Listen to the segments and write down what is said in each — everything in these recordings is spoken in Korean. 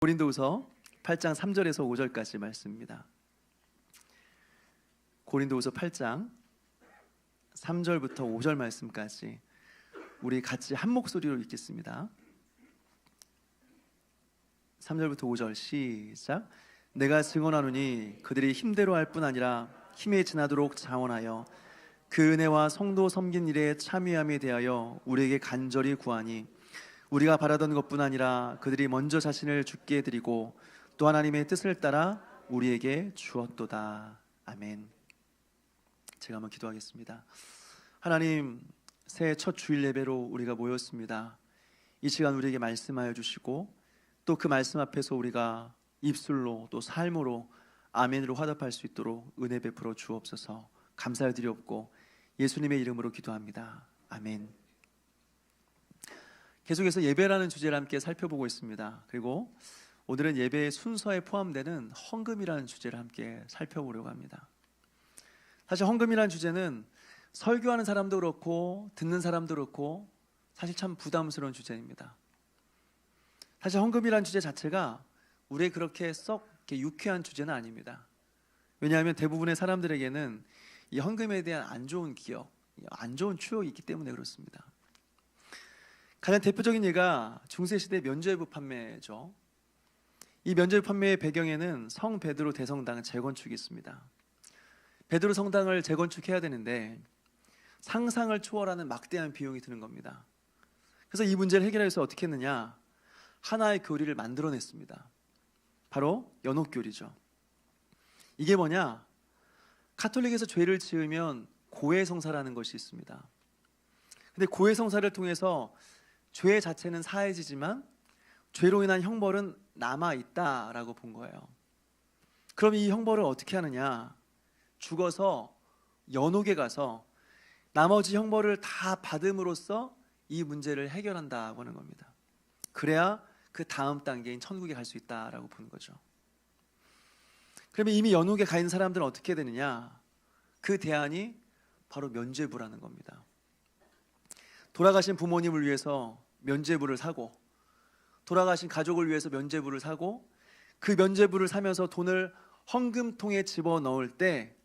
고린도후서 8장 3절에서 5절까지 말씀입니다. 고린도후서 8장 3절부터 5절 말씀까지 우리 같이 한 목소리로 읽겠습니다. 3절부터 5절 시작. 내가 증언하노니 그들이 힘대로 할 뿐 아니라 힘에 지나도록 자원하여 그 은혜와 성도 섬긴 일에 참여함에 대하여 우리에게 간절히 구하니 우리가 바라던 것뿐 아니라 그들이 먼저 자신을 주께 드리고 또 하나님의 뜻을 따라 우리에게 주었도다. 아멘. 제가 한번 기도하겠습니다. 하나님, 새해 첫 주일 예배로 우리가 모였습니다. 이 시간 우리에게 말씀하여 주시고 또 그 말씀 앞에서 우리가 입술로 또 삶으로 아멘으로 화답할 수 있도록 은혜 베풀어 주옵소서. 감사드리옵고 예수님의 이름으로 기도합니다. 아멘. 계속해서 예배라는 주제를 함께 살펴보고 있습니다. 그리고 오늘은 예배의 순서에 포함되는 헌금이라는 주제를 함께 살펴보려고 합니다. 사실 헌금이라는 주제는 설교하는 사람도 그렇고 듣는 사람도 그렇고 사실 참 부담스러운 주제입니다. 사실 헌금이라는 주제 자체가 우리의 그렇게 썩 유쾌한 주제는 아닙니다. 왜냐하면 대부분의 사람들에게는 이 헌금에 대한 안 좋은 기억, 안 좋은 추억이 있기 때문에 그렇습니다. 가장 대표적인 예가 중세시대 면죄부 판매죠. 이 면죄부 판매의 배경에는 성 베드로 대성당 재건축이 있습니다. 베드로 성당을 재건축해야 되는데 상상을 초월하는 막대한 비용이 드는 겁니다. 그래서 이 문제를 해결하기 위해서 어떻게 했느냐, 하나의 교리를 만들어냈습니다. 바로 연옥교리죠. 이게 뭐냐, 가톨릭에서 죄를 지으면 고해성사라는 것이 있습니다. 근데 고해성사를 통해서 죄 자체는 사해지지만 죄로 인한 형벌은 남아있다라고 본 거예요. 그럼 이 형벌을 어떻게 하느냐, 죽어서 연옥에 가서 나머지 형벌을 다 받음으로써 이 문제를 해결한다고 하는 겁니다. 그래야 그 다음 단계인 천국에 갈 수 있다라고 보는 거죠. 그러면 이미 연옥에 가 있는 사람들은 어떻게 되느냐, 그 대안이 바로 면죄부라는 겁니다. 돌아가신 부모님을 위해서 면죄부를 사고, 돌아가신 가족을 위해서 면죄부를 사고, 그 면죄부를 사면서 돈을 헌금통에 집어넣을 때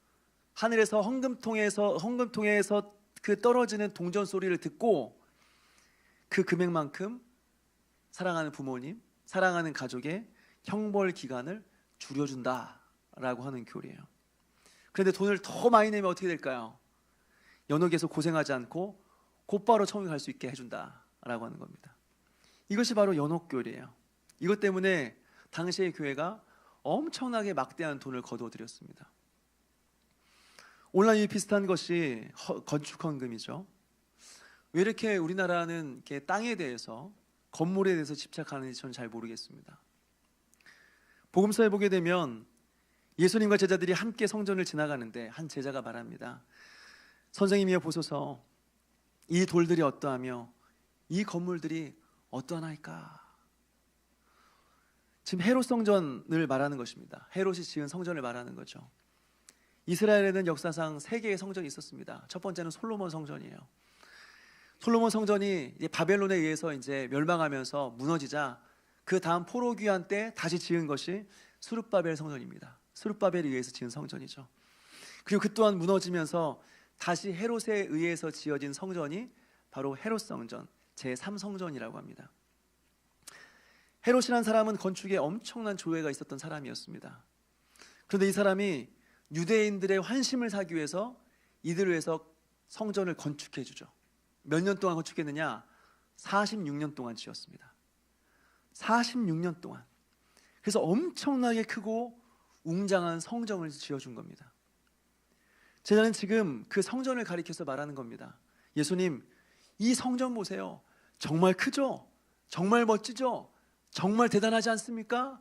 하늘에서 헌금통에서 그 떨어지는 동전 소리를 듣고 그 금액만큼 사랑하는 부모님, 사랑하는 가족의 형벌 기간을 줄여준다라고 하는 교리예요. 그런데 돈을 더 많이 내면 어떻게 될까요? 연옥에서 고생하지 않고 곧바로 천국에 갈 수 있게 해준다라고 하는 겁니다. 이것이 바로 연옥교리예요. 이것 때문에 당시의 교회가 엄청나게 막대한 돈을 거둬들였습니다. 오늘날 이 비슷한 것이 건축 헌금이죠. 왜 이렇게 우리나라는 이렇게 땅에 대해서, 건물에 대해서 집착하는지 저는 잘 모르겠습니다. 복음서에 보게 되면 예수님과 제자들이 함께 성전을 지나가는데 한 제자가 말합니다. 선생님이여 보소서, 이 돌들이 어떠하며 이 건물들이 어떠하나이까. 지금 헤롯 성전을 말하는 것입니다. 헤롯이 지은 성전을 말하는 거죠. 이스라엘에는 역사상 3개의 성전이 있었습니다. 첫 번째는 솔로몬 성전이에요. 솔로몬 성전이 이제 바벨론에 의해서 이제 멸망하면서 무너지자 그 다음 포로 귀환 때 다시 지은 것이 스룹바벨 성전입니다. 스룹바벨에 의해서 지은 성전이죠. 그리고 그 또한 무너지면서 다시 헤롯에 의해서 지어진 성전이 바로 헤롯 성전, 제3성전이라고 합니다. 헤롯이라는 사람은 건축에 엄청난 조예가 있었던 사람이었습니다. 그런데 이 사람이 유대인들의 환심을 사기 위해서 이들을 위해서 성전을 건축해 주죠. 몇 년 동안 건축했느냐? 46년 동안 지었습니다. 46년 동안. 그래서 엄청나게 크고 웅장한 성전을 지어준 겁니다. 제자는 지금 그 성전을 가리켜서 말하는 겁니다. 예수님, 이 성전 보세요. 정말 크죠? 정말 멋지죠? 정말 대단하지 않습니까?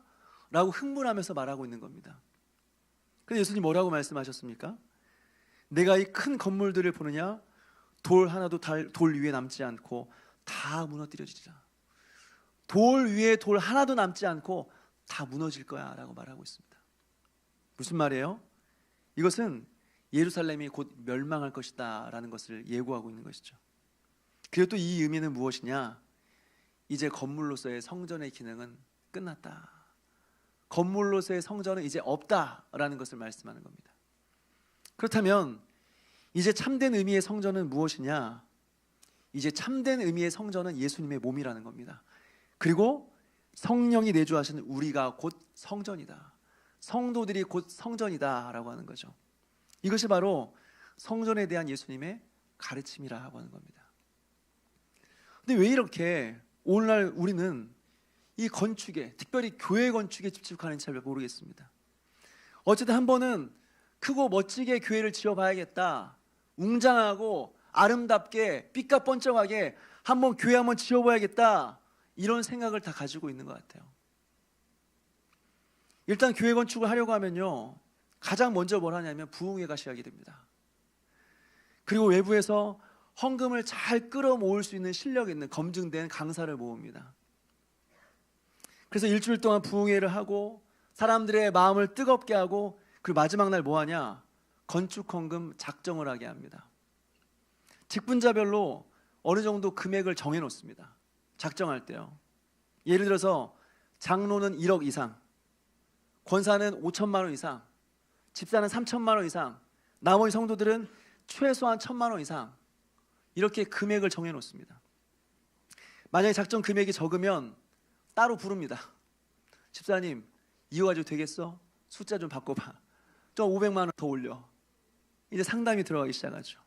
라고 흥분하면서 말하고 있는 겁니다. 근데 예수님 뭐라고 말씀하셨습니까? 내가 이 큰 건물들을 보느냐? 돌 하나도 돌 위에 남지 않고 다 무너뜨려지리라. 돌 위에 돌 하나도 남지 않고 다 무너질 거야 라고 말하고 있습니다. 무슨 말이에요? 이것은 예루살렘이 곧 멸망할 것이다 라는 것을 예고하고 있는 것이죠. 그리고 또 이 의미는 무엇이냐? 이제 건물로서의 성전의 기능은 끝났다. 건물로서의 성전은 이제 없다라는 것을 말씀하는 겁니다. 그렇다면 이제 참된 의미의 성전은 무엇이냐? 이제 참된 의미의 성전은 예수님의 몸이라는 겁니다. 그리고 성령이 내주하시는 우리가 곧 성전이다. 성도들이 곧 성전이다 라고 하는 거죠. 이것이 바로 성전에 대한 예수님의 가르침이라고 하는 겁니다. 근데 왜 이렇게 오늘날 우리는 이 건축에, 특별히 교회 건축에 집중하는지 잘 모르겠습니다. 어쨌든 한 번은 크고 멋지게 교회를 지어봐야겠다, 웅장하고 아름답게 삐까뻔쩍하게 한번 교회 한번 지어봐야겠다, 이런 생각을 다 가지고 있는 것 같아요. 일단 교회 건축을 하려고 하면요, 가장 먼저 뭘 하냐면 부흥회가 시작이 됩니다. 그리고 외부에서 헌금을 잘 끌어모을 수 있는 실력 있는 검증된 강사를 모읍니다. 그래서 일주일 동안 부흥회를 하고 사람들의 마음을 뜨겁게 하고, 그리고 마지막 날 뭐 하냐? 건축 헌금 작정을 하게 합니다. 직분자별로 어느 정도 금액을 정해 놓습니다. 작정할 때요. 예를 들어서 장로는 1억 이상, 권사는 5천만 원 이상, 집사는 3천만 원 이상, 나머지 성도들은 최소한 1,000만 원 이상, 이렇게 금액을 정해 놓습니다. 만약에 작정 금액이 적으면 따로 부릅니다. 집사님, 이거 가지고 되겠어? 숫자 좀 바꿔봐. 좀 500만 원 더 올려. 이제 상담이 들어가기 시작하죠.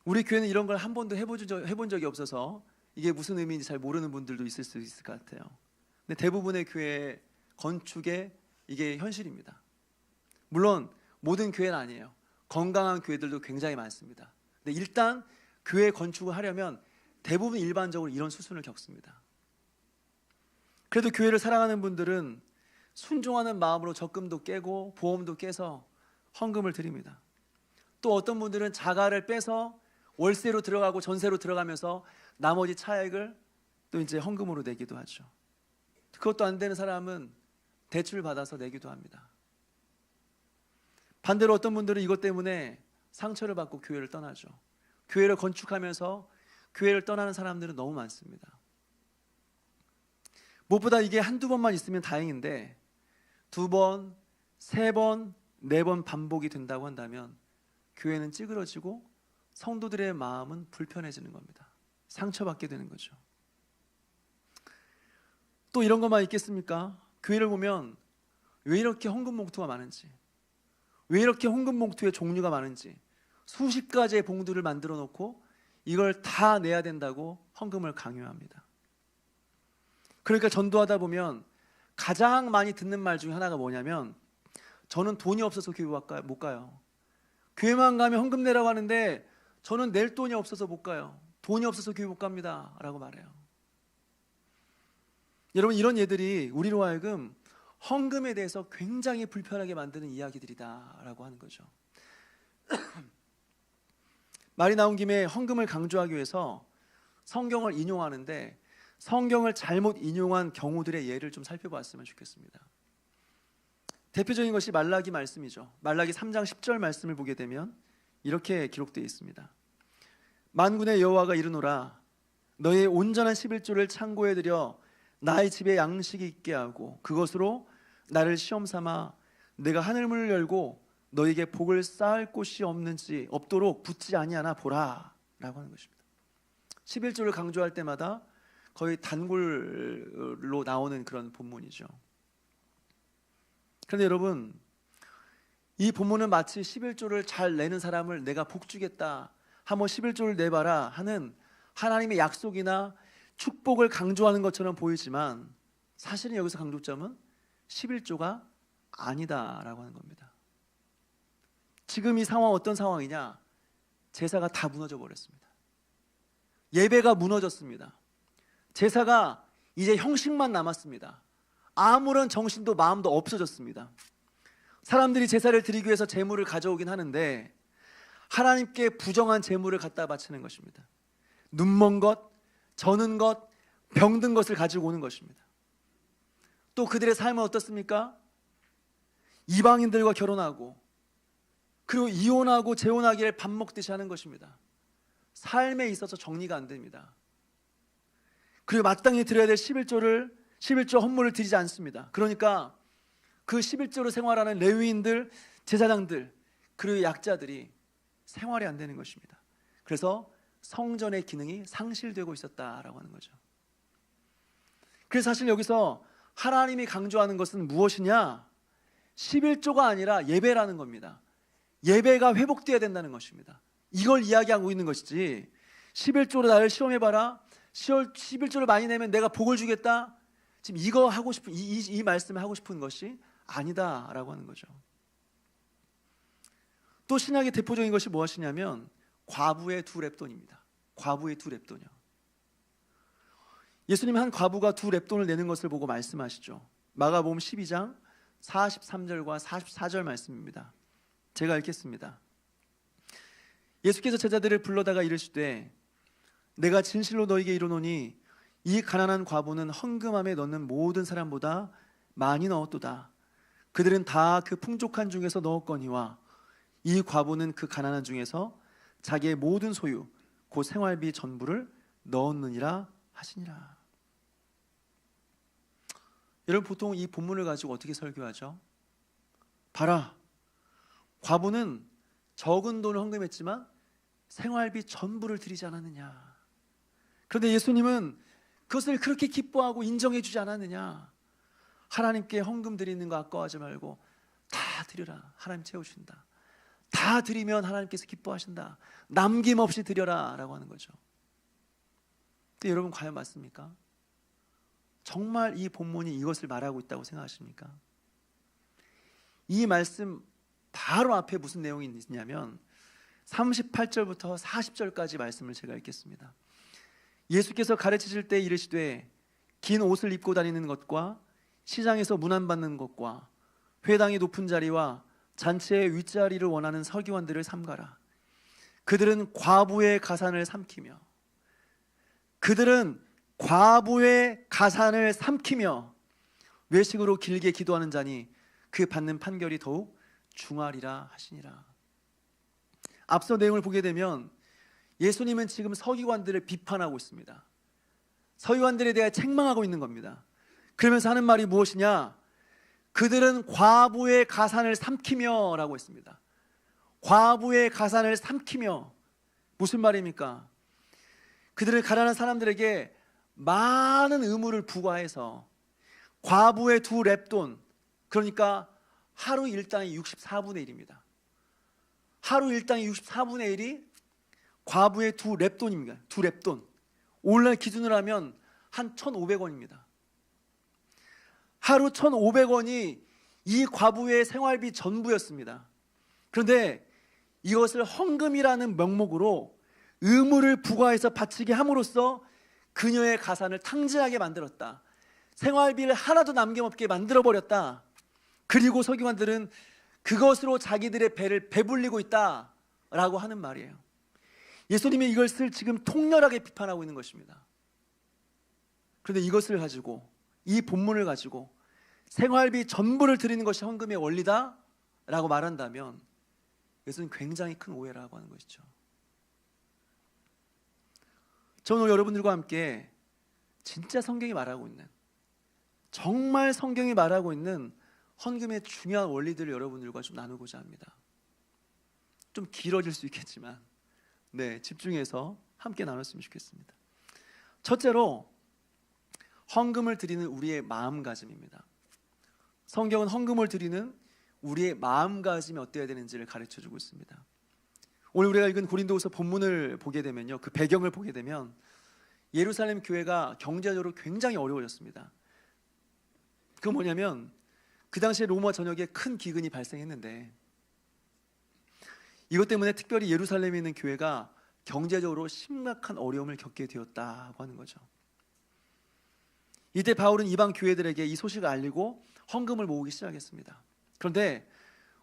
우리 교회는 이런 걸 한 번도 해본 적이 없어서 이게 무슨 의미인지 잘 모르는 분들도 있을 수 있을 것 같아요. 근데 대부분의 교회 건축에 이게 현실입니다. 물론 모든 교회는 아니에요. 건강한 교회들도 굉장히 많습니다. 근데 일단 교회 건축을 하려면 대부분 일반적으로 이런 수순을 겪습니다. 그래도 교회를 사랑하는 분들은 순종하는 마음으로 적금도 깨고 보험도 깨서 헌금을 드립니다. 또 어떤 분들은 자가를 빼서 월세로 들어가고 전세로 들어가면서 나머지 차액을 또 이제 헌금으로 내기도 하죠. 그것도 안 되는 사람은 대출 받아서 내기도 합니다. 반대로 어떤 분들은 이것 때문에 상처를 받고 교회를 떠나죠. 교회를 건축하면서 교회를 떠나는 사람들은 너무 많습니다. 무엇보다 이게 한두 번만 있으면 다행인데 2번, 3번, 4번 반복이 된다고 한다면 교회는 찌그러지고 성도들의 마음은 불편해지는 겁니다. 상처받게 되는 거죠. 또 이런 것만 있겠습니까? 교회를 보면 왜 이렇게 헌금 봉투가 많은지, 왜 이렇게 헌금 봉투의 종류가 많은지, 수십 가지의 봉투를 만들어 놓고 이걸 다 내야 된다고 헌금을 강요합니다. 그러니까 전도하다 보면 가장 많이 듣는 말 중에 하나가 뭐냐면, 저는 돈이 없어서 교회 못 가요. 교회만 가면 헌금 내라고 하는데 저는 낼 돈이 없어서 못 가요. 돈이 없어서 교회 못 갑니다 라고 말해요. 여러분, 이런 예들이 우리로 하여금 헌금에 대해서 굉장히 불편하게 만드는 이야기들이다 라고 하는 거죠. 말이 나온 김에 헌금을 강조하기 위해서 성경을 인용하는데, 성경을 잘못 인용한 경우들의 예를 좀 살펴봤으면 좋겠습니다. 대표적인 것이 말라기 말씀이죠. 말라기 3장 10절 말씀을 보게 되면 이렇게 기록되어 있습니다. 만군의 여호와가 이르노라, 너의 온전한 11조를 창고에 들여 나의 집에 양식이 있게 하고 그것으로 나를 시험 삼아 내가 하늘문을 열고 너에게 복을 쌓을 곳이 없도록 붙지 아니하나 보라 라고 하는 것입니다. 11조를 강조할 때마다 거의 단골로 나오는 그런 본문이죠. 그런데 여러분, 이 본문은 마치 11조를 잘 내는 사람을 내가 복 주겠다, 한번 11조를 내봐라 하는 하나님의 약속이나 축복을 강조하는 것처럼 보이지만, 사실은 여기서 강조점은 11조가 아니다라고 하는 겁니다. 지금 이 상황 어떤 상황이냐? 제사가 다 무너져 버렸습니다. 예배가 무너졌습니다. 제사가 이제 형식만 남았습니다. 아무런 정신도 마음도 없어졌습니다. 사람들이 제사를 드리기 위해서 제물을 가져오긴 하는데 하나님께 부정한 제물을 갖다 바치는 것입니다. 눈먼 것, 저는 것, 병든 것을 가지고 오는 것입니다. 또 그들의 삶은 어떻습니까? 이방인들과 결혼하고 그리고 이혼하고 재혼하기를 밥 먹듯이 하는 것입니다. 삶에 있어서 정리가 안 됩니다. 그리고 마땅히 드려야 될 11조를 11조 헌물을 드리지 않습니다. 그러니까 그 11조로 생활하는 레위인들, 제사장들, 그리고 약자들이 생활이 안 되는 것입니다. 그래서 성전의 기능이 상실되고 있었다라고 하는 거죠. 그래서 사실 여기서 하나님이 강조하는 것은 무엇이냐? 11조가 아니라 예배라는 겁니다. 예배가 회복되어야 된다는 것입니다. 이걸 이야기하고 있는 것이지 11조로 나를 시험해봐라, 11조를 많이 내면 내가 복을 주겠다, 지금 이거 하고 싶은 이 말씀을 하고 싶은 것이 아니다라고 하는 거죠. 또 신약의 대표적인 것이 무엇이냐면 과부의 두 렙돈입니다. 과부의 두 렙돈이요. 예수님 한 과부가 두 렙돈을 내는 것을 보고 말씀하시죠. 마가복음 12장 43절과 44절 말씀입니다. 제가 읽겠습니다. 예수께서 제자들을 불러다가 이르시되 내가 진실로 너희에게 이르노니 이 가난한 과부는 헌금함에 넣는 모든 사람보다 많이 넣었도다. 그들은 다 그 풍족한 중에서 넣었거니와 이 과부는 그 가난한 중에서 자기의 모든 소유 곧 생활비 전부를 넣었느니라 하시니라. 여러분, 보통 이 본문을 가지고 어떻게 설교하죠? 봐라, 과부는 적은 돈을 헌금했지만 생활비 전부를 드리지 않았느냐. 그런데 예수님은 그것을 그렇게 기뻐하고 인정해 주지 않았느냐. 하나님께 헌금 드리는 거 아까워하지 말고 다 드려라. 하나님 채우신다. 다 드리면 하나님께서 기뻐하신다. 남김없이 드려라 라고 하는 거죠. 근데 여러분, 과연 맞습니까? 정말 이 본문이 이것을 말하고 있다고 생각하십니까? 이 말씀 바로 앞에 무슨 내용이 있냐면 38절부터 40절까지 말씀을 제가 읽겠습니다. 예수께서 가르치실 때 이르시되 긴 옷을 입고 다니는 것과 시장에서 문안받는 것과 회당의 높은 자리와 잔치의 윗자리를 원하는 서기관들을 삼가라. 그들은 과부의 가산을 삼키며 외식으로 길게 기도하는 자니 그 받는 판결이 더욱 중하리라 하시니라. 앞서 내용을 보게 되면 예수님은 지금 서기관들을 비판하고 있습니다. 서기관들에 대해 책망하고 있는 겁니다. 그러면서 하는 말이 무엇이냐? 그들은 과부의 가산을 삼키며 라고 했습니다. 과부의 가산을 삼키며. 무슨 말입니까? 그들은 가난한 사람들에게 많은 의무를 부과해서 과부의 두 렙돈, 그러니까 하루 일당의 64분의 1입니다. 하루 일당의 64분의 1이 과부의 두 렙돈입니다. 두 렙돈. 오늘날 기준으로 하면 한 1,500원입니다. 하루 1,500원이 이 과부의 생활비 전부였습니다. 그런데 이것을 헌금이라는 명목으로 의무를 부과해서 바치게 함으로써 그녀의 가산을 탕진하게 만들었다. 생활비를 하나도 남김없게 만들어버렸다. 그리고 서기관들은 그것으로 자기들의 배를 배불리고 있다라고 하는 말이에요. 예수님이 이것을 지금 통렬하게 비판하고 있는 것입니다. 그런데 이것을 가지고, 이 본문을 가지고 생활비 전부를 드리는 것이 헌금의 원리다라고 말한다면 이것은 굉장히 큰 오해라고 하는 것이죠. 저는 오늘 여러분들과 함께 진짜 성경이 말하고 있는, 정말 성경이 말하고 있는 헌금의 중요한 원리들을 여러분들과 좀 나누고자 합니다. 좀 길어질 수 있겠지만 집중해서 함께 나눴으면 좋겠습니다. 첫째로, 헌금을 드리는 우리의 마음가짐입니다. 성경은 헌금을 드리는 우리의 마음가짐이 어때야 되는지를 가르쳐주고 있습니다. 오늘 우리가 읽은 고린도후서 본문을 보게 되면요, 그 배경을 보게 되면 예루살렘 교회가 경제적으로 굉장히 어려워졌습니다. 그 뭐냐면 그 당시에 로마 전역에 큰 기근이 발생했는데 이것 때문에 특별히 예루살렘에 있는 교회가 경제적으로 심각한 어려움을 겪게 되었다고 하는 거죠. 이때 바울은 이방 교회들에게 이 소식을 알리고 헌금을 모으기 시작했습니다. 그런데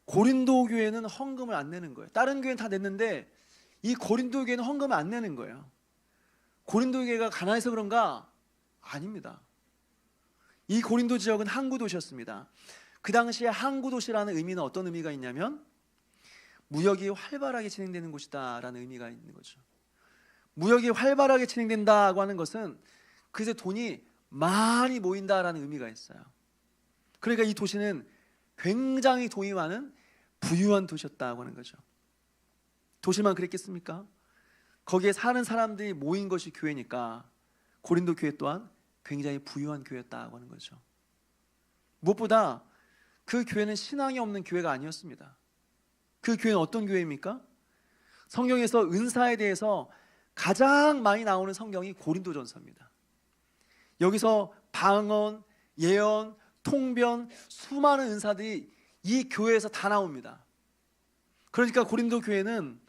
고린도 교회는 헌금을 안 내는 거예요. 다른 교회는 다 냈는데 이 고린도 교회는 헌금을 안 내는 거예요. 고린도 교회가 가난해서 그런가? 아닙니다. 이 고린도 지역은 항구 도시였습니다. 그 당시에 항구 도시라는 의미는 어떤 의미가 있냐면 무역이 활발하게 진행되는 곳이다라는 의미가 있는 거죠. 무역이 활발하게 진행된다고 하는 것은 그새 돈이 많이 모인다라는 의미가 있어요. 그러니까 이 도시는 굉장히 돈이 많은 부유한 도시였다고 하는 거죠. 도시만 그랬겠습니까? 거기에 사는 사람들이 모인 것이 교회니까 고린도 교회 또한 굉장히 부유한 교회였다고 하는 거죠. 무엇보다 그 교회는 신앙이 없는 교회가 아니었습니다. 그 교회는 어떤 교회입니까? 성경에서 은사에 대해서 가장 많이 나오는 성경이 고린도전서입니다. 여기서 방언, 예언, 통변, 수많은 은사들이 이 교회에서 다 나옵니다. 그러니까 고린도 교회는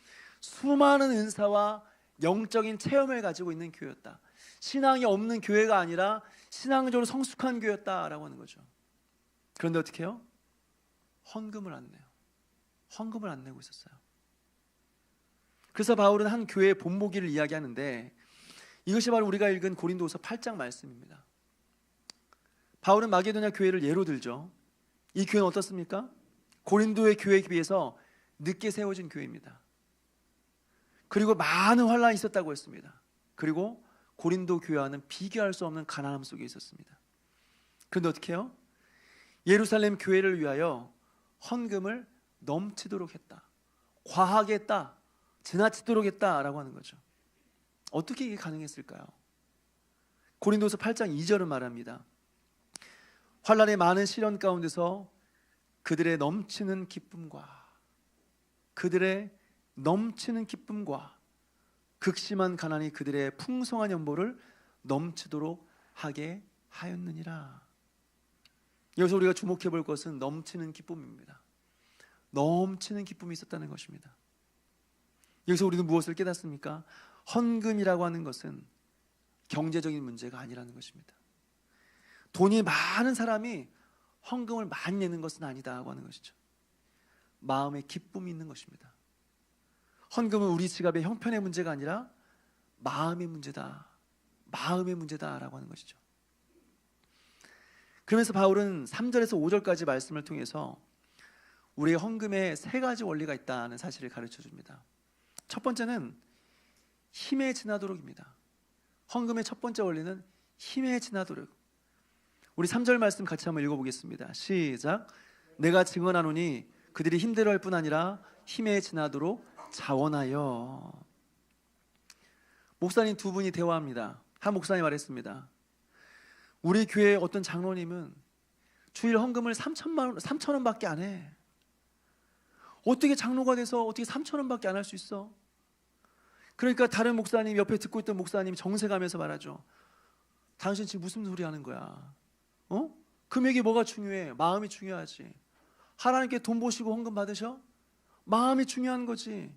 수많은 은사와 영적인 체험을 가지고 있는 교회였다. 신앙이 없는 교회가 아니라 신앙적으로 성숙한 교회였다라고 하는 거죠. 그런데 어떻게 해요? 헌금을 안 내요. 헌금을 안 내고 있었어요. 그래서 바울은 한 교회의 본보기를 이야기하는데 이것이 바로 우리가 읽은 고린도후서 8장 말씀입니다. 바울은 마게도냐 교회를 예로 들죠. 이 교회는 어떻습니까? 고린도의 교회에 비해서 늦게 세워진 교회입니다. 그리고 많은 환란이 있었다고 했습니다. 그리고 고린도 교회와는 비교할 수 없는 가난함 속에 있었습니다. 그런데 어떻게 해요? 예루살렘 교회를 위하여 헌금을 넘치도록 했다. 과하게 했다. 지나치도록 했다라고 하는 거죠. 어떻게 이게 가능했을까요? 고린도서 8장 2절은 말합니다. 환란의 많은 시련 가운데서 그들의 넘치는 기쁨과 극심한 가난이 그들의 풍성한 연보를 넘치도록 하게 하였느니라. 여기서 우리가 주목해 볼 것은 넘치는 기쁨입니다. 넘치는 기쁨이 있었다는 것입니다. 여기서 우리는 무엇을 깨닫습니까? 헌금이라고 하는 것은 경제적인 문제가 아니라는 것입니다. 돈이 많은 사람이 헌금을 많이 내는 것은 아니다고 하는 것이죠. 마음에 기쁨이 있는 것입니다. 헌금은 우리 지갑의 형편의 문제가 아니라 마음의 문제다. 마음의 문제다라고 하는 것이죠. 그러면서 바울은 3절에서 5절까지 말씀을 통해서 우리의 헌금에 세 가지 원리가 있다는 사실을 가르쳐 줍니다. 첫 번째는 힘에 지나도록입니다. 헌금의 첫 번째 원리는 힘에 지나도록. 우리 3절 말씀 같이 한번 읽어보겠습니다. 시작. 내가 증언하노니 그들이 힘들어할 뿐 아니라 힘에 지나도록 자원하여. 목사님 두 분이 대화합니다. 한 목사님 말했습니다. 우리 교회 어떤 장로님은 주일 헌금을 3,000원 밖에 안 해. 어떻게 장로가 돼서 어떻게 3,000원 밖에 안 할 수 있어? 그러니까 다른 목사님, 옆에 듣고 있던 목사님 정색하면서 말하죠. 당신 지금 무슨 소리 하는 거야? 금액이 뭐가 중요해? 마음이 중요하지. 하나님께 돈 보시고 헌금 받으셔? 마음이 중요한 거지.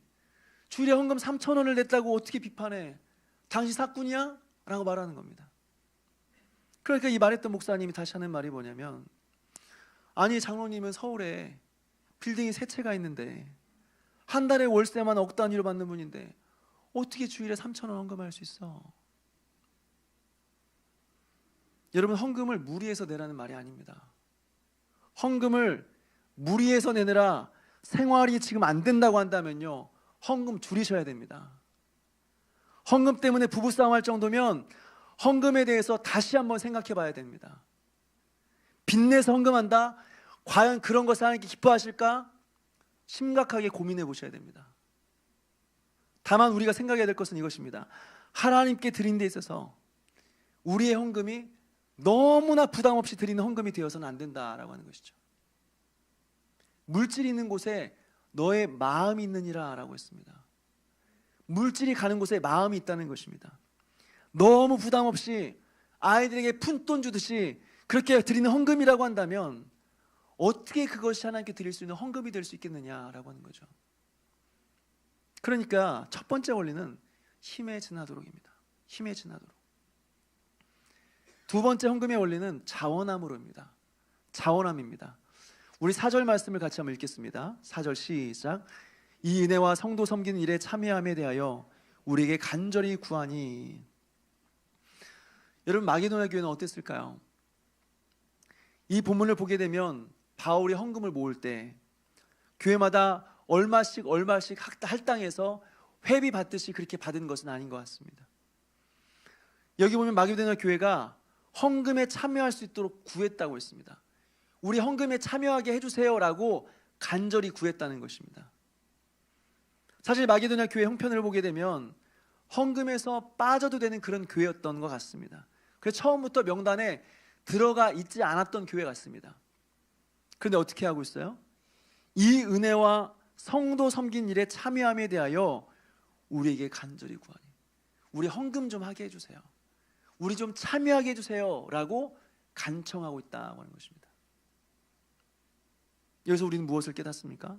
주일에 헌금 3,000원을 냈다고 어떻게 비판해? 당신 사꾼이야? 라고 말하는 겁니다. 그러니까 이 말했던 목사님이 다시 하는 말이 뭐냐면, 아니 장로님은 서울에 빌딩이 세 채가 있는데 한 달에 월세만 억 단위로 받는 분인데 어떻게 주일에 3,000원 헌금할 수 있어? 여러분, 헌금을 무리해서 내라는 말이 아닙니다. 헌금을 무리해서 내느라 생활이 지금 안 된다고 한다면요, 헌금 줄이셔야 됩니다. 헌금 때문에 부부싸움 할 정도면 헌금에 대해서 다시 한번 생각해 봐야 됩니다. 빚내서 헌금한다? 과연 그런 것을 하나님께 기뻐하실까? 심각하게 고민해 보셔야 됩니다. 다만 우리가 생각해야 될 것은 이것입니다. 하나님께 드린 데 있어서 우리의 헌금이 너무나 부담 없이 드리는 헌금이 되어서는 안 된다라고 하는 것이죠. 물질이 있는 곳에 너의 마음이 있느니라 라고 했습니다. 물질이 가는 곳에 마음이 있다는 것입니다. 너무 부담 없이 아이들에게 푼돈 주듯이 그렇게 드리는 헌금이라고 한다면 어떻게 그것이 하나님께 드릴 수 있는 헌금이 될 수 있겠느냐라고 하는 거죠. 그러니까 첫 번째 원리는 힘에 지나도록입니다. 힘에 지나도록. 두 번째 헌금의 원리는 자원함으로입니다. 자원함입니다. 우리 4절 말씀을 같이 한번 읽겠습니다. 4절 시작. 이 은혜와 성도 섬기는 일에 참여함에 대하여 우리에게 간절히 구하니. 여러분, 마게도냐 교회는 어땠을까요? 이 본문을 보게 되면 바울이 헌금을 모을 때 교회마다 얼마씩 할당해서 회비 받듯이 그렇게 받은 것은 아닌 것 같습니다. 여기 보면 마게도냐 교회가 헌금에 참여할 수 있도록 구했다고 했습니다. 우리 헌금에 참여하게 해주세요라고 간절히 구했다는 것입니다. 사실 마게도냐 교회 형편을 보게 되면 헌금에서 빠져도 되는 그런 교회였던 것 같습니다. 그래서 처음부터 명단에 들어가 있지 않았던 교회 같습니다. 그런데 어떻게 하고 있어요? 이 은혜와 성도 섬긴 일에 참여함에 대하여 우리에게 간절히 구하니 우리 헌금 좀 하게 해주세요, 우리 좀 참여하게 해주세요 라고 간청하고 있다고 하는 것입니다. 여기서 우리는 무엇을 깨닫습니까?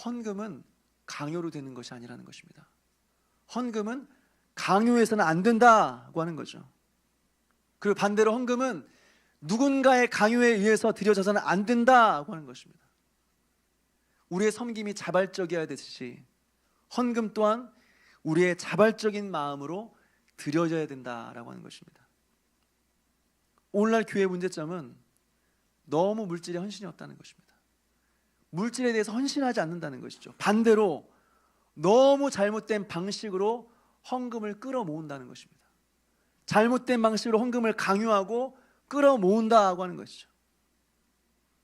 헌금은 강요로 되는 것이 아니라는 것입니다. 헌금은 강요해서는 안 된다고 하는 거죠. 그리고 반대로 헌금은 누군가의 강요에 의해서 드려져서는 안 된다고 하는 것입니다. 우리의 섬김이 자발적이어야 되듯이 헌금 또한 우리의 자발적인 마음으로 드려져야 된다라고 하는 것입니다. 오늘날 교회의 문제점은 너무 물질에 헌신이 없다는 것입니다. 물질에 대해서 헌신하지 않는다는 것이죠. 반대로 너무 잘못된 방식으로 헌금을 끌어모은다는 것입니다. 잘못된 방식으로 헌금을 강요하고 끌어모은다고 하는 것이죠.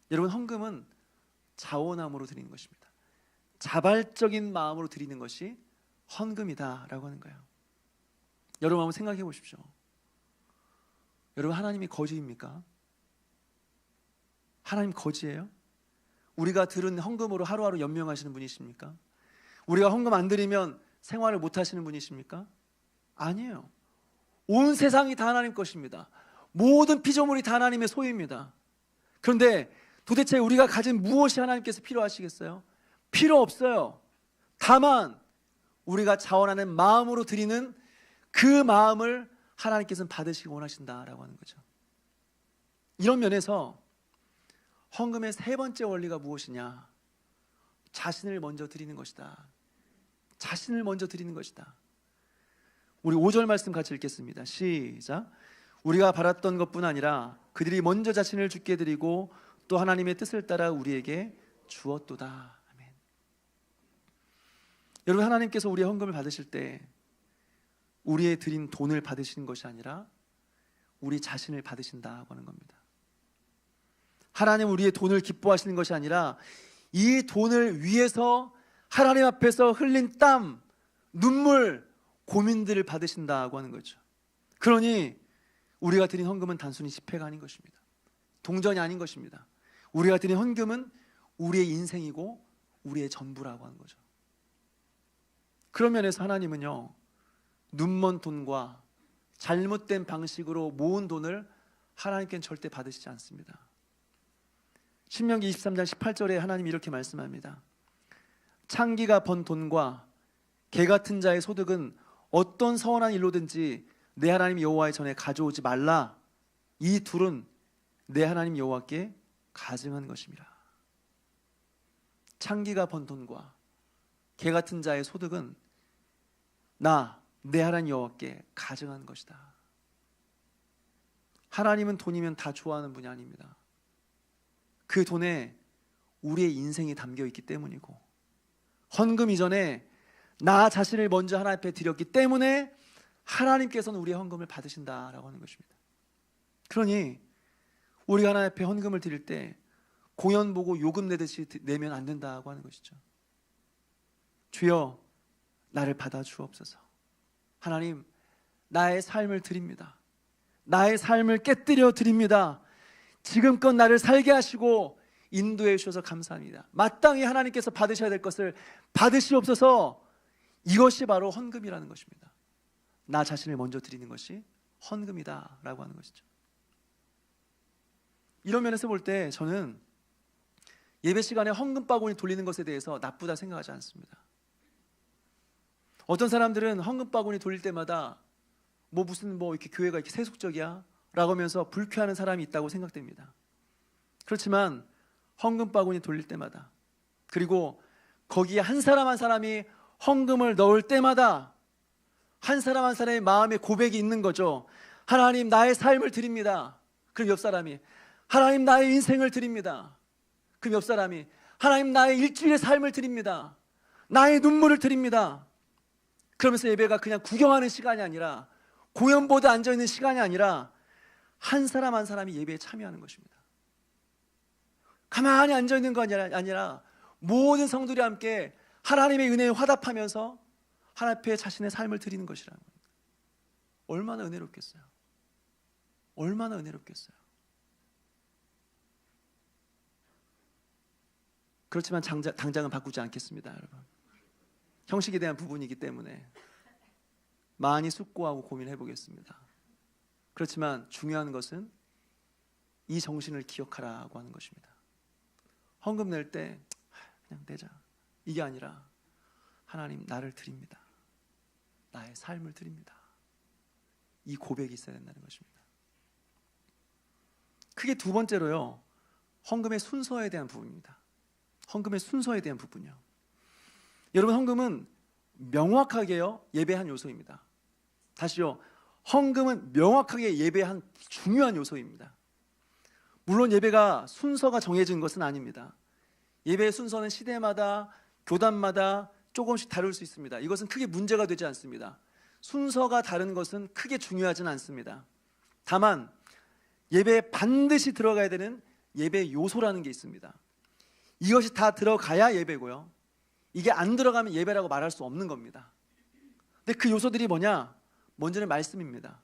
여러분, 헌금은 자원함으로 드리는 것입니다. 자발적인 마음으로 드리는 것이 헌금이다라고 하는 거예요. 여러분 한번 생각해 보십시오. 여러분, 하나님이 거지입니까? 하나님 거지예요? 우리가 들은 헌금으로 하루하루 연명하시는 분이십니까? 우리가 헌금 안 드리면 생활을 못 하시는 분이십니까? 아니에요. 온 세상이 다 하나님 것입니다. 모든 피조물이 다 하나님의 소유입니다. 그런데 도대체 우리가 가진 무엇이 하나님께서 필요하시겠어요? 필요 없어요. 다만 우리가 자원하는 마음으로 드리는 그 마음을 하나님께서는 받으시기 원하신다라고 하는 거죠. 이런 면에서 헌금의 세 번째 원리가 무엇이냐? 자신을 먼저 드리는 것이다. 자신을 먼저 드리는 것이다. 우리 5절 말씀 같이 읽겠습니다. 시작. 우리가 바랐던 것뿐 아니라 그들이 먼저 자신을 주께 드리고 또 하나님의 뜻을 따라 우리에게 주었도다. 아멘. 여러분, 하나님께서 우리의 헌금을 받으실 때 우리의 드린 돈을 받으시는 것이 아니라 우리 자신을 받으신다고 하는 겁니다. 하나님 우리의 돈을 기뻐하시는 것이 아니라 이 돈을 위해서 하나님 앞에서 흘린 땀, 눈물, 고민들을 받으신다고 하는 거죠. 그러니 우리가 드린 헌금은 단순히 지폐가 아닌 것입니다. 동전이 아닌 것입니다. 우리가 드린 헌금은 우리의 인생이고 우리의 전부라고 하는 거죠. 그런 면에서 하나님은요, 눈먼 돈과 잘못된 방식으로 모은 돈을 하나님께는 절대 받으시지 않습니다. 신명기 23장 18절에 하나님이 이렇게 말씀합니다. 창기가 번 돈과 개 같은 자의 소득은 어떤 서원한 일로든지 내 하나님 여호와의 전에 가져오지 말라. 이 둘은 내 하나님 여호와께 가증한 것입니다. 창기가 번 돈과 개 같은 자의 소득은 내 하나님 여호와께 가증한 것이다. 하나님은 돈이면 다 좋아하는 분이 아닙니다. 그 돈에 우리의 인생이 담겨 있기 때문이고, 헌금 이전에 나 자신을 먼저 하나님 앞에 드렸기 때문에 하나님께서는 우리의 헌금을 받으신다라고 하는 것입니다. 그러니 우리가 하나님 앞에 헌금을 드릴 때 공연 보고 요금 내듯이 내면 안 된다고 하는 것이죠. 주여 나를 받아 주옵소서. 하나님, 나의 삶을 드립니다. 나의 삶을 깨뜨려 드립니다. 지금껏 나를 살게 하시고 인도해 주셔서 감사합니다. 마땅히 하나님께서 받으셔야 될 것을 받으시옵소서. 이것이 바로 헌금이라는 것입니다. 나 자신을 먼저 드리는 것이 헌금이다 라고 하는 것이죠. 이런 면에서 볼 때 저는 예배 시간에 헌금 바구니 돌리는 것에 대해서 나쁘다 생각하지 않습니다. 어떤 사람들은 헌금 바구니 돌릴 때마다 무슨 이렇게 교회가 이렇게 세속적이야 라고 하면서 불쾌하는 사람이 있다고 생각됩니다. 그렇지만 헌금 바구니 돌릴 때마다, 그리고 거기에 한 사람 한 사람이 헌금을 넣을 때마다 한 사람 한 사람의 마음에 고백이 있는 거죠. 하나님, 나의 삶을 드립니다. 그럼 옆 사람이 하나님, 나의 인생을 드립니다. 그럼 옆 사람이 하나님, 나의 일주일의 삶을 드립니다. 나의 눈물을 드립니다. 그러면서 예배가 그냥 구경하는 시간이 아니라, 공연 보다 앉아있는 시간이 아니라 한 사람 한 사람이 예배에 참여하는 것입니다. 가만히 앉아있는 거 아니라 모든 성도들이 함께 하나님의 은혜에 화답하면서 하나님 앞에 자신의 삶을 드리는 것이라는 겁니다. 얼마나 은혜롭겠어요. 얼마나 은혜롭겠어요. 그렇지만 당장은 바꾸지 않겠습니다, 여러분. 형식에 대한 부분이기 때문에 많이 숙고하고 고민해 보겠습니다. 그렇지만 중요한 것은 이 정신을 기억하라고 하는 것입니다. 헌금 낼 때 그냥 내자, 이게 아니라 하나님, 나를 드립니다. 나의 삶을 드립니다. 이 고백이 있어야 된다는 것입니다. 크게 두 번째로요, 헌금의 순서에 대한 부분입니다. 헌금의 순서에 대한 부분이요. 여러분, 헌금은 명확하게요 예배한 요소입니다. 다시요, 헌금은 명확하게 예배한 중요한 요소입니다. 물론 예배가 순서가 정해진 것은 아닙니다. 예배의 순서는 시대마다 교단마다 조금씩 다를 수 있습니다. 이것은 크게 문제가 되지 않습니다. 순서가 다른 것은 크게 중요하지는 않습니다. 다만 예배에 반드시 들어가야 되는 예배 요소라는 게 있습니다. 이것이 다 들어가야 예배고요, 이게 안 들어가면 예배라고 말할 수 없는 겁니다. 근데 그 요소들이 뭐냐? 먼저는 말씀입니다.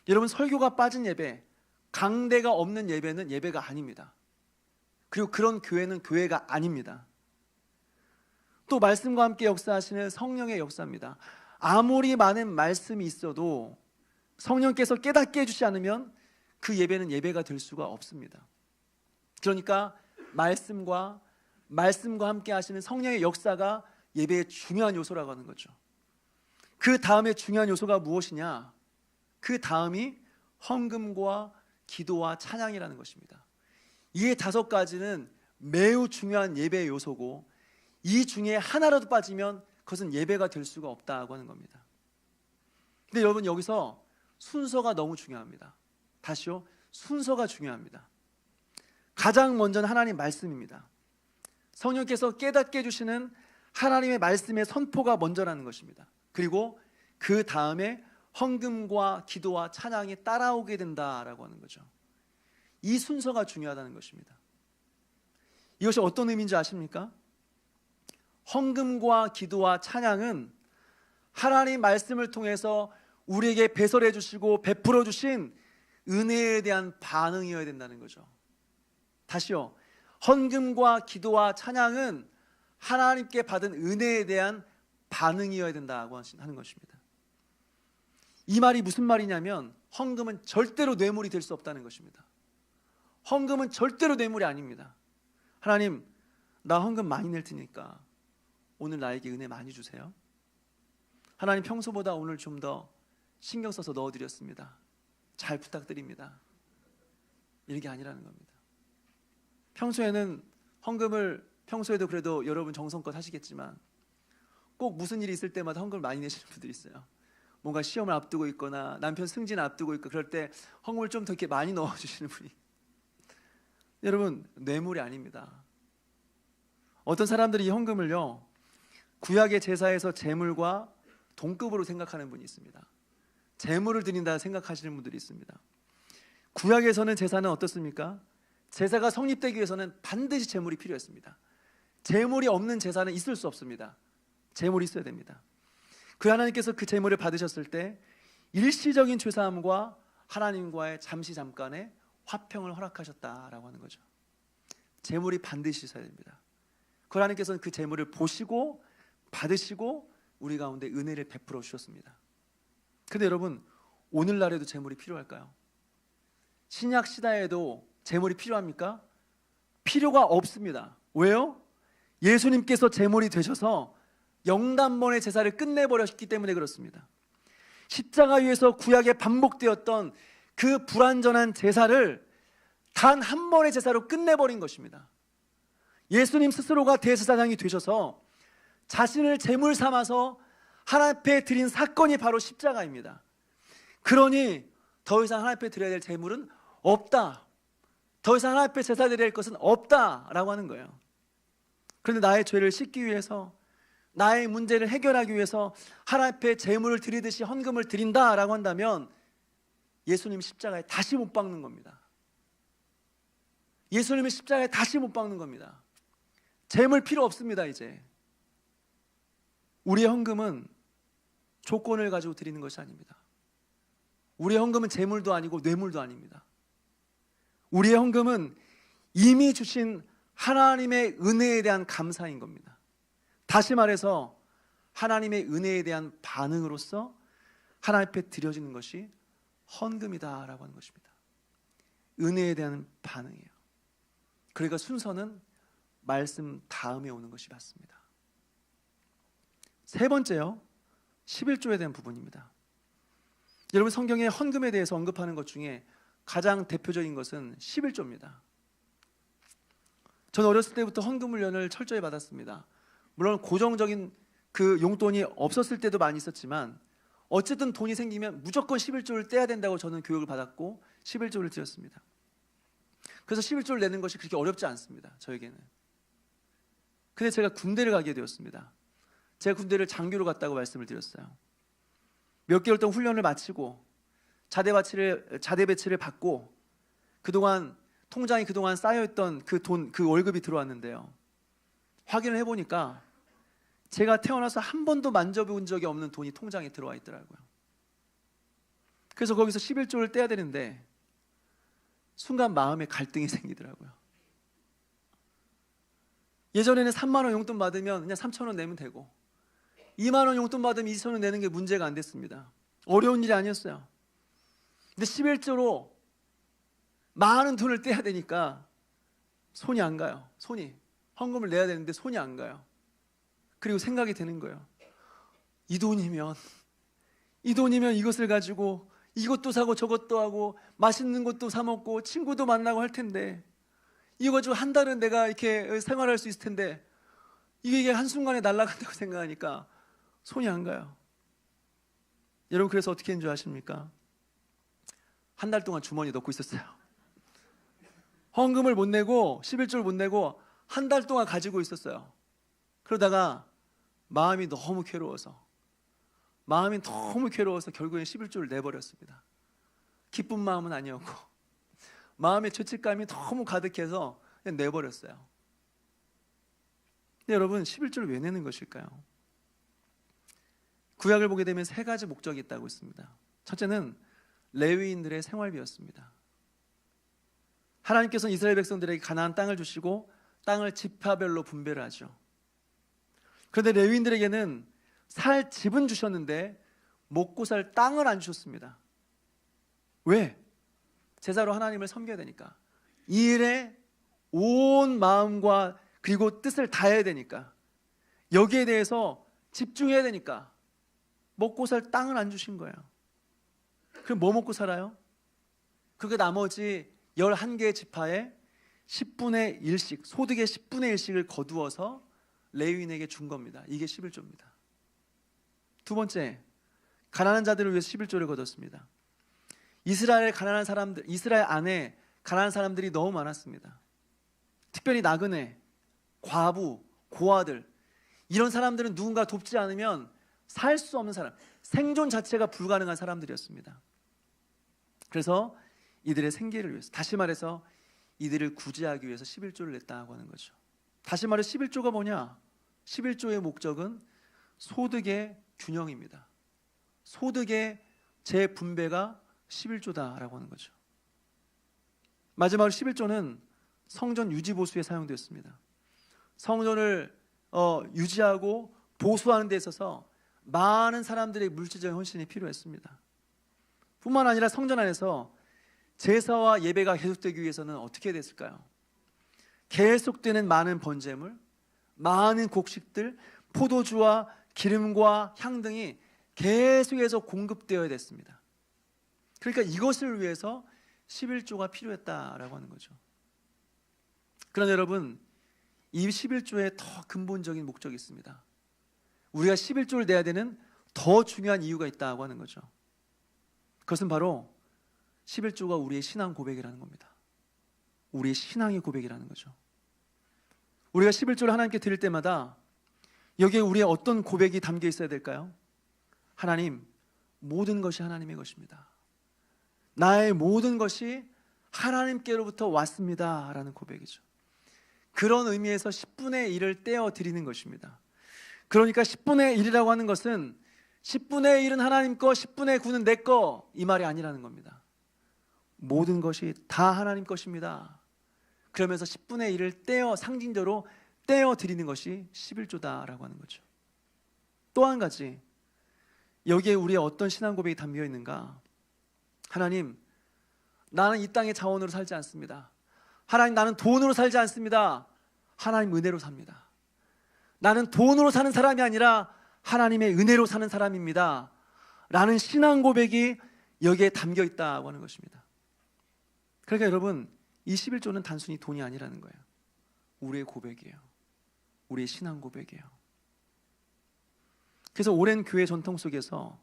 여러분, 설교가 빠진 예배, 강대가 없는 예배는 예배가 아닙니다. 그리고 그런 교회는 교회가 아닙니다. 또 말씀과 함께 역사하시는 성령의 역사입니다. 아무리 많은 말씀이 있어도 성령께서 깨닫게 해주지 않으면 그 예배는 예배가 될 수가 없습니다. 그러니까 말씀과 함께 하시는 성령의 역사가 예배의 중요한 요소라고 하는 거죠. 그 다음에 중요한 요소가 무엇이냐? 그 다음이 헌금과 기도와 찬양이라는 것입니다. 이 다섯 가지는 매우 중요한 예배의 요소고, 이 중에 하나라도 빠지면 그것은 예배가 될 수가 없다고 하는 겁니다. 근데 여러분, 여기서 순서가 너무 중요합니다. 다시요, 순서가 중요합니다. 가장 먼저는 하나님 말씀입니다. 성령께서 깨닫게 해주시는 하나님의 말씀의 선포가 먼저라는 것입니다. 그리고 그 다음에 헌금과 기도와 찬양이 따라오게 된다라고 하는 거죠. 이 순서가 중요하다는 것입니다. 이것이 어떤 의미인지 아십니까? 헌금과 기도와 찬양은 하나님 말씀을 통해서 우리에게 배설해 주시고 베풀어 주신 은혜에 대한 반응이어야 된다는 거죠. 다시요, 헌금과 기도와 찬양은 하나님께 받은 은혜에 대한 반응이어야 된다고 하는 것입니다. 이 말이 무슨 말이냐면, 헌금은 절대로 뇌물이 될 수 없다는 것입니다. 헌금은 절대로 뇌물이 아닙니다. 하나님, 나 헌금 많이 낼 테니까 오늘 나에게 은혜 많이 주세요. 하나님, 평소보다 오늘 좀 더 신경 써서 넣어드렸습니다. 잘 부탁드립니다. 이런 게 아니라는 겁니다. 평소에는 헌금을, 평소에도 그래도 여러분 정성껏 하시겠지만 꼭 무슨 일이 있을 때마다 헌금을 많이 내시는 분들이 있어요. 뭔가 시험을 앞두고 있거나 남편 승진 앞두고 있고 그럴 때 헌금을 좀 더 이렇게 많이 넣어주시는 분이, 여러분, 뇌물이 아닙니다. 어떤 사람들이 이 헌금을요, 구약의 제사에서 제물과 동급으로 생각하는 분이 있습니다. 제물을 드린다 생각하시는 분들이 있습니다. 구약에서는 제사는 어떻습니까? 제사가 성립되기 위해서는 반드시 제물이 필요했습니다. 제물이 없는 제사는 있을 수 없습니다. 제물이 있어야 됩니다. 그 하나님께서 그 제물을 받으셨을 때 일시적인 죄사함과 하나님과의 잠깐의 화평을 허락하셨다라고 하는 거죠. 제물이 반드시 있어야 됩니다. 그 하나님께서는 그 제물을 보시고 받으시고 우리 가운데 은혜를 베풀어 주셨습니다. 근데 여러분, 오늘날에도 제물이 필요할까요? 신약 시대에도 제물이 필요합니까? 필요가 없습니다. 왜요? 예수님께서 제물이 되셔서 영단번의 제사를 끝내버렸기 때문에 그렇습니다. 십자가 위에서 구약에 반복되었던 그 불완전한 제사를 단 한 번의 제사로 끝내버린 것입니다. 예수님 스스로가 대제사장이 되셔서 자신을 제물 삼아서 하나님 앞에 드린 사건이 바로 십자가입니다. 그러니 더 이상 하나님 앞에 드려야 될 제물은 없다, 더 이상 하나님 앞에 제사 드려야 할 것은 없다라고 하는 거예요. 그런데 나의 죄를 씻기 위해서, 나의 문제를 해결하기 위해서 하나님 앞에 제물을 드리듯이 헌금을 드린다라고 한다면 예수님 십자가에 다시 못 박는 겁니다. 예수님의 십자가에 다시 못 박는 겁니다. 재물 필요 없습니다. 이제 우리의 헌금은 조건을 가지고 드리는 것이 아닙니다. 우리의 헌금은 재물도 아니고 뇌물도 아닙니다. 우리의 헌금은 이미 주신 하나님의 은혜에 대한 감사인 겁니다. 다시 말해서 하나님의 은혜에 대한 반응으로서 하나님 앞에 드려지는 것이 헌금이다라고 하는 것입니다. 은혜에 대한 반응이에요. 그러니까 순서는 말씀 다음에 오는 것이 맞습니다. 세 번째요, 11조에 대한 부분입니다. 여러분, 성경에 헌금에 대해서 언급하는 것 중에 가장 대표적인 것은 11조입니다. 저는 어렸을 때부터 헌금 훈련을 철저히 받았습니다. 물론 고정적인 그 용돈이 없었을 때도 많이 있었지만 어쨌든 돈이 생기면 무조건 11조를 떼야 된다고 저는 교육을 받았고 11조를 드렸습니다. 그래서 11조를 내는 것이 그렇게 어렵지 않습니다, 저에게는. 근데 제가 군대를 가게 되었습니다. 제가 군대를 장교로 갔다고 말씀을 드렸어요. 몇 개월 동안 훈련을 마치고 자대 배치를 받고 그동안 통장에 그동안 쌓여있던 그 돈, 그 월급이 들어왔는데요, 확인을 해보니까 제가 태어나서 한 번도 만져본 적이 없는 돈이 통장에 들어와 있더라고요. 그래서 거기서 11조를 떼야 되는데 순간 마음에 갈등이 생기더라고요. 예전에는 3만 원 용돈 받으면 그냥 3천 원 내면 되고 2만 원 용돈 받으면 2천 원 내는 게 문제가 안 됐습니다. 어려운 일이 아니었어요. 근데 11조로 많은 돈을 떼야 되니까 손이 안 가요. 손이, 헌금을 내야 되는데 손이 안 가요. 그리고 생각이 드는 거예요. 이 돈이면 이것을 가지고 이것도 사고 저것도 하고 맛있는 것도 사 먹고 친구도 만나고 할 텐데, 이거 가지고 한 달은 내가 이렇게 생활할 수 있을 텐데 이게 한순간에 날아간다고 생각하니까 손이 안 가요. 여러분, 그래서 어떻게 했는 줄 아십니까? 한 달 동안 주머니에 넣고 있었어요. 헌금을 못 내고 11조를 못 내고 한 달 동안 가지고 있었어요. 그러다가 마음이 너무 괴로워서 결국엔 11조를 내버렸습니다. 기쁜 마음은 아니었고 마음의 죄책감이 너무 가득해서 그냥 내버렸어요. 근데 여러분, 11조를 왜 내는 것일까요? 구약을 보게 되면 세 가지 목적이 있다고 했습니다. 첫째는 레위인들의 생활비였습니다. 하나님께서는 이스라엘 백성들에게 가나안 땅을 주시고 땅을 지파별로 분배를 하죠. 그런데 레위인들에게는 살 집은 주셨는데 먹고 살 땅을 안 주셨습니다. 왜? 제사로 하나님을 섬겨야 되니까, 이 일에 온 마음과 그리고 뜻을 다해야 되니까, 여기에 대해서 집중해야 되니까 먹고 살 땅을 안 주신 거예요. 그럼 뭐 먹고 살아요? 그게 나머지 11개의 지파에 10분의 1씩, 소득의 10분의 1씩을 거두어서 레위인에게 준 겁니다. 이게 11조입니다. 두 번째, 가난한 자들을 위해서 11조를 거뒀습니다. 이스라엘 안에 가난한 사람들이 너무 많았습니다. 특별히 나그네, 과부, 고아들, 이런 사람들은 누군가 돕지 않으면 살 수 없는 사람, 생존 자체가 불가능한 사람들이었습니다. 그래서 이들의 생계를 위해서, 다시 말해서 이들을 구제하기 위해서 11조를 냈다고 하는 거죠. 다시 말해 11조가 뭐냐? 11조의 목적은 소득의 균형입니다. 소득의 재분배가 11조다라고 하는 거죠. 마지막으로 11조는 성전 유지보수에 사용되었습니다. 성전을 유지하고 보수하는 데 있어서 많은 사람들의 물질적인 헌신이 필요했습니다. 뿐만 아니라 성전 안에서 제사와 예배가 계속되기 위해서는 어떻게 됐을까요? 계속되는 많은 번제물, 많은 곡식들, 포도주와 기름과 향 등이 계속해서 공급되어야 됐습니다. 그러니까 이것을 위해서 11조가 필요했다라고 하는 거죠. 그러나 여러분, 이 11조에 더 근본적인 목적이 있습니다. 우리가 11조를 내야 되는 더 중요한 이유가 있다고 하는 거죠. 그것은 바로 11조가 우리의 신앙 고백이라는 겁니다. 우리의 신앙의 고백이라는 거죠. 우리가 11조를 하나님께 드릴 때마다 여기에 우리의 어떤 고백이 담겨 있어야 될까요? 하나님, 모든 것이 하나님의 것입니다. 나의 모든 것이 하나님께로부터 왔습니다 라는 고백이죠. 그런 의미에서 10분의 1을 떼어 드리는 것입니다. 그러니까 10분의 1이라고 하는 것은 10분의 1은 하나님 거, 10분의 9는 내 거, 이 말이 아니라는 겁니다. 모든 것이 다 하나님 것입니다. 그러면서 10분의 1을 떼어 상징적으로 떼어 드리는 것이 11조다라고 하는 거죠. 또 한 가지, 여기에 우리의 어떤 신앙 고백이 담겨 있는가? 하나님, 나는 이 땅의 자원으로 살지 않습니다. 하나님, 나는 돈으로 살지 않습니다. 하나님 은혜로 삽니다. 나는 돈으로 사는 사람이 아니라 하나님의 은혜로 사는 사람입니다 라는 신앙 고백이 여기에 담겨 있다고 하는 것입니다. 그러니까 여러분, 이 11조는 단순히 돈이 아니라는 거예요. 우리의 고백이에요. 우리의 신앙 고백이에요. 그래서 오랜 교회 전통 속에서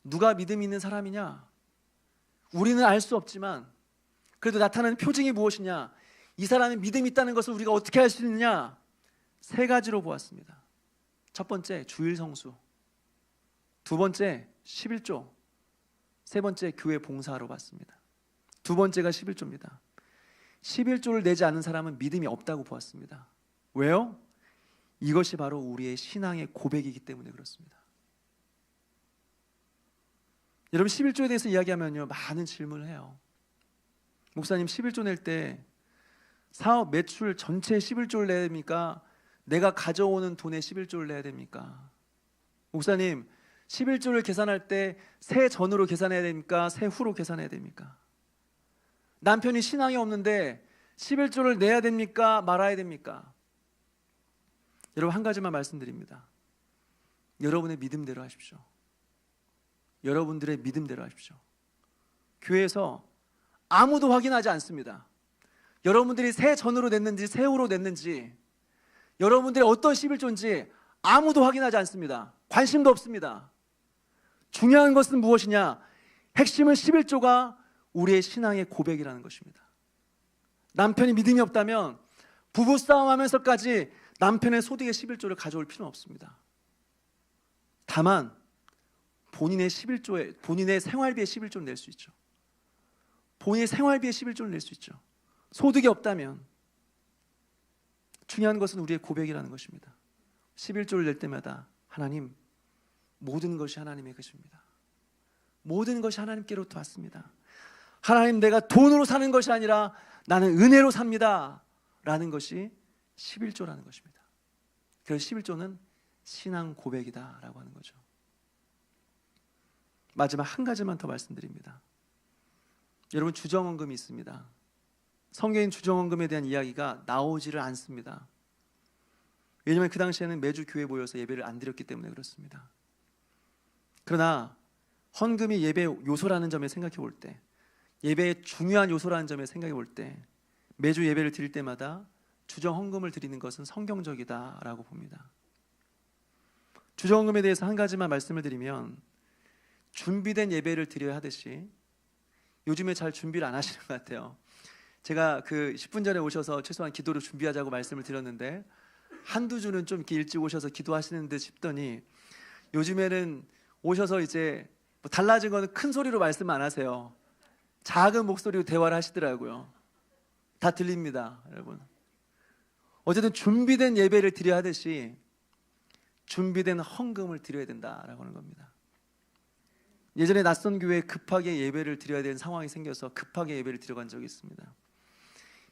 누가 믿음 있는 사람이냐? 우리는 알 수 없지만 그래도 나타나는 표징이 무엇이냐? 이 사람이 믿음이 있다는 것을 우리가 어떻게 알 수 있느냐? 세 가지로 보았습니다. 첫 번째, 주일 성수. 두 번째, 11조. 세 번째, 교회 봉사로 봤습니다. 두 번째가 11조입니다. 11조를 내지 않는 사람은 믿음이 없다고 보았습니다. 왜요? 이것이 바로 우리의 신앙의 고백이기 때문에 그렇습니다. 여러분, 11조에 대해서 이야기하면요, 많은 질문을 해요. 목사님, 11조 낼 때 사업 매출 전체 11조를 내야 됩니까? 내가 가져오는 돈의 11조를 내야 됩니까? 목사님, 11조를 계산할 때 세 전으로 계산해야 됩니까? 세 후로 계산해야 됩니까? 남편이 신앙이 없는데 11조를 내야 됩니까? 말아야 됩니까? 여러분, 한 가지만 말씀드립니다. 여러분의 믿음대로 하십시오. 여러분들의 믿음대로 하십시오. 교회에서 아무도 확인하지 않습니다. 여러분들이 세 전으로 냈는지 세 후로 냈는지, 여러분들이 어떤 11조인지 아무도 확인하지 않습니다. 관심도 없습니다. 중요한 것은 무엇이냐? 핵심은 11조가 우리의 신앙의 고백이라는 것입니다. 남편이 믿음이 없다면 부부싸움하면서까지 남편의 소득의 11조를 가져올 필요는 없습니다. 다만 본인의 11조에, 본인의 생활비의 11조를 낼 수 있죠. 본인의 생활비의 11조를 낼 수 있죠. 소득이 없다면. 중요한 것은 우리의 고백이라는 것입니다. 11조를 낼 때마다 하나님, 모든 것이 하나님의 것입니다. 모든 것이 하나님께로부터 왔습니다. 하나님, 내가 돈으로 사는 것이 아니라 나는 은혜로 삽니다 라는 것이 11조라는 것입니다. 그래서 11조는 신앙 고백이다 라고 하는 거죠. 마지막 한 가지만 더 말씀드립니다. 여러분, 주정헌금이 있습니다. 성경인 주정헌금에 대한 이야기가 나오지를 않습니다. 왜냐하면 그 당시에는 매주 교회에 모여서 예배를 안 드렸기 때문에 그렇습니다. 그러나 헌금이 예배 요소라는 점에 생각해 볼 때, 예배의 중요한 요소라는 점에 생각해 볼 때, 매주 예배를 드릴 때마다 주정헌금을 드리는 것은 성경적이다라고 봅니다. 주정헌금에 대해서 한 가지만 말씀을 드리면, 준비된 예배를 드려야 하듯이 요즘에 잘 준비를 안 하시는 것 같아요. 제가 그 10분 전에 오셔서 최소한 기도를 준비하자고 말씀을 드렸는데 한두 주는 좀 이렇게 일찍 오셔서 기도하시는 듯 싶더니 요즘에는 오셔서 이제 뭐 달라진 거는 큰 소리로 말씀 안 하세요. 작은 목소리로 대화를 하시더라고요. 다 들립니다, 여러분. 어쨌든 준비된 예배를 드려야 하듯이 준비된 헌금을 드려야 된다라고 하는 겁니다. 예전에 낯선 교회에 급하게 예배를 드려야 되는 상황이 생겨서 급하게 예배를 드려간 적이 있습니다.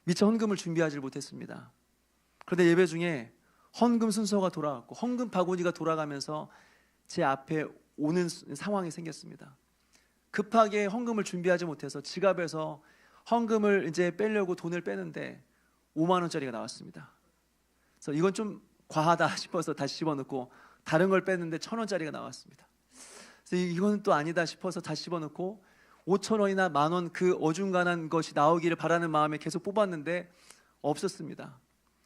미처 헌금을 준비하지 못했습니다. 그런데 예배 중에 헌금 순서가 돌아갔고 헌금 바구니가 돌아가면서 제 앞에 오는 상황이 생겼습니다. 급하게 헌금을 준비하지 못해서 지갑에서 헌금을 이제 빼려고 돈을 빼는데 5만 원짜리가 나왔습니다. 그래서 이건 좀 과하다 싶어서 다시 집어넣고 다른 걸 뺐는데 1,000원짜리가 나왔습니다. 그래서 이건 또 아니다 싶어서 다시 집어넣고 5,000원이나 10,000원 그 어중간한 것이 나오기를 바라는 마음에 계속 뽑았는데 없었습니다.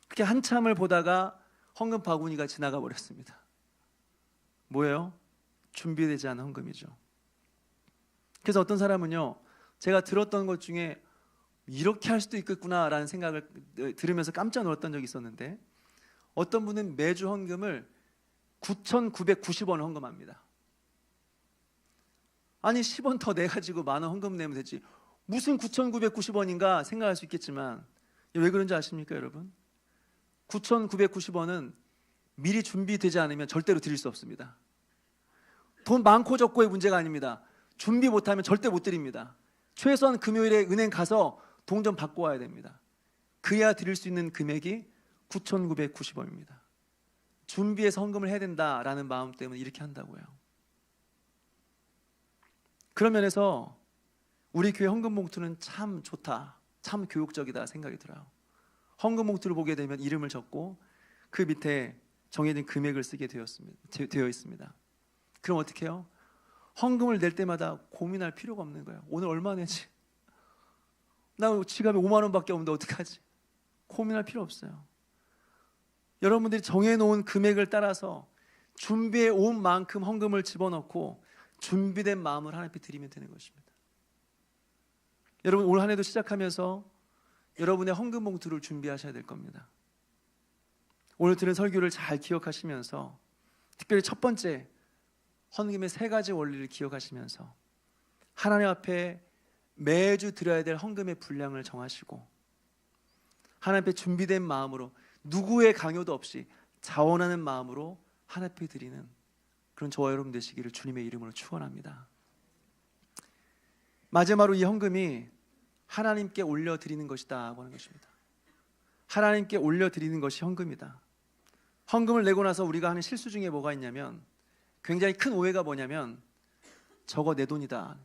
그렇게 한참을 보다가 헌금 바구니가 지나가 버렸습니다. 뭐예요? 준비되지 않은 헌금이죠. 그래서 어떤 사람은요, 제가 들었던 것 중에 이렇게 할 수도 있겠구나라는 생각을 들으면서 깜짝 놀랐던 적이 있었는데, 어떤 분은 매주 헌금을 9,990원을 헌금합니다. 아니 10원 더 내가지고 10,000원 헌금 내면 되지, 무슨 9,990원인가 생각할 수 있겠지만 왜 그런지 아십니까 여러분? 9,990원은 미리 준비되지 않으면 절대로 드릴 수 없습니다. 돈 많고 적고의 문제가 아닙니다. 준비 못하면 절대 못 드립니다. 최소한 금요일에 은행 가서 돈 좀 받고 와야 됩니다. 그래야 드릴 수 있는 금액이 9,990원입니다. 준비해서 헌금을 해야 된다라는 마음 때문에 이렇게 한다고요. 그런 면에서 우리 교회 헌금 봉투는 참 좋다, 참 교육적이다 생각이 들어요. 헌금 봉투를 보게 되면 이름을 적고 그 밑에 정해진 금액을 쓰게 되어 있습니다. 그럼 어떻게 해요? 헌금을 낼 때마다 고민할 필요가 없는 거예요. 오늘 얼마 내지? 나 지갑에 5만 원밖에 없는데 어떡하지? 고민할 필요 없어요. 여러분들이 정해놓은 금액을 따라서 준비해 온 만큼 헌금을 집어넣고 준비된 마음을 하나님 앞에 드리면 되는 것입니다. 여러분 올 한 해도 시작하면서 여러분의 헌금 봉투를 준비하셔야 될 겁니다. 오늘 들은 설교를 잘 기억하시면서 특별히 첫 번째 헌금의 3가지 원리를 기억하시면서 하나님 앞에 매주 드려야 될 헌금의 분량을 정하시고 하나님 앞에 준비된 마음으로 누구의 강요도 없이 자원하는 마음으로 하나님 앞에 드리는 그런 저와 여러분 되시기를 주님의 이름으로 축원합니다. 마지막으로 이 헌금이 하나님께 올려드리는 것이다 하고 하는 것입니다. 하나님께 올려드리는 것이 헌금이다. 헌금을 내고 나서 우리가 하는 실수 중에 뭐가 있냐면, 굉장히 큰 오해가 뭐냐면 저거 내 돈이다,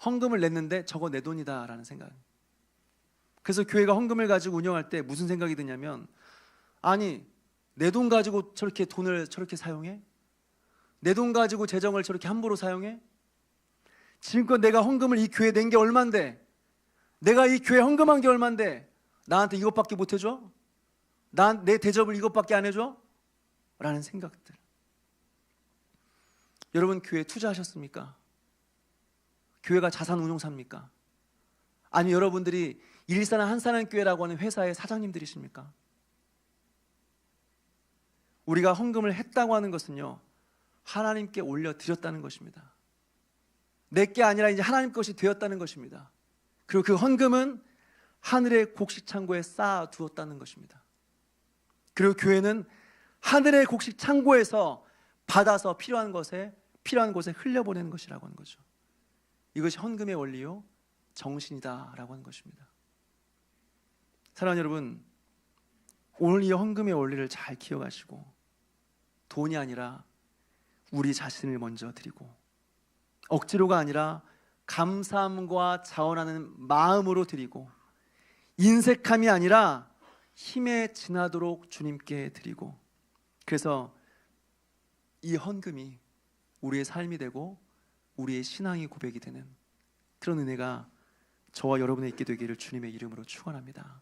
헌금을 냈는데 저거 내 돈이다 라는 생각. 그래서 교회가 헌금을 가지고 운영할 때 무슨 생각이 드냐면, 아니 내 돈 가지고 저렇게 돈을 저렇게 사용해? 내 돈 가지고 재정을 저렇게 함부로 사용해? 지금껏 내가 헌금을 이 교회에 낸 게 얼만데, 내가 이 교회에 헌금한 게 얼만데 나한테 이것밖에 못 해줘? 내 대접을 이것밖에 안 해줘? 라는 생각들. 여러분 교회에 투자하셨습니까? 교회가 자산운용사입니까? 아니 여러분들이 일산한 한산한교회라고 하는 회사의 사장님들이십니까? 우리가 헌금을 했다고 하는 것은요, 하나님께 올려드렸다는 것입니다. 내게 아니라 이제 하나님 것이 되었다는 것입니다. 그리고 그 헌금은 하늘의 곡식 창고에 쌓아두었다는 것입니다. 그리고 교회는 하늘의 곡식 창고에서 받아서 필요한 곳에 흘려보내는 것이라고 하는 거죠. 이것이 헌금의 원리요 정신이다라고 하는 것입니다. 사랑하는 여러분, 오늘 이 헌금의 원리를 잘 기억하시고 돈이 아니라 우리 자신을 먼저 드리고, 억지로가 아니라 감사함과 자원하는 마음으로 드리고, 인색함이 아니라 힘에 지나도록 주님께 드리고, 그래서 이 헌금이 우리의 삶이 되고 우리의 신앙의 고백이 되는 그런 은혜가 저와 여러분에 있게 되기를 주님의 이름으로 축원합니다.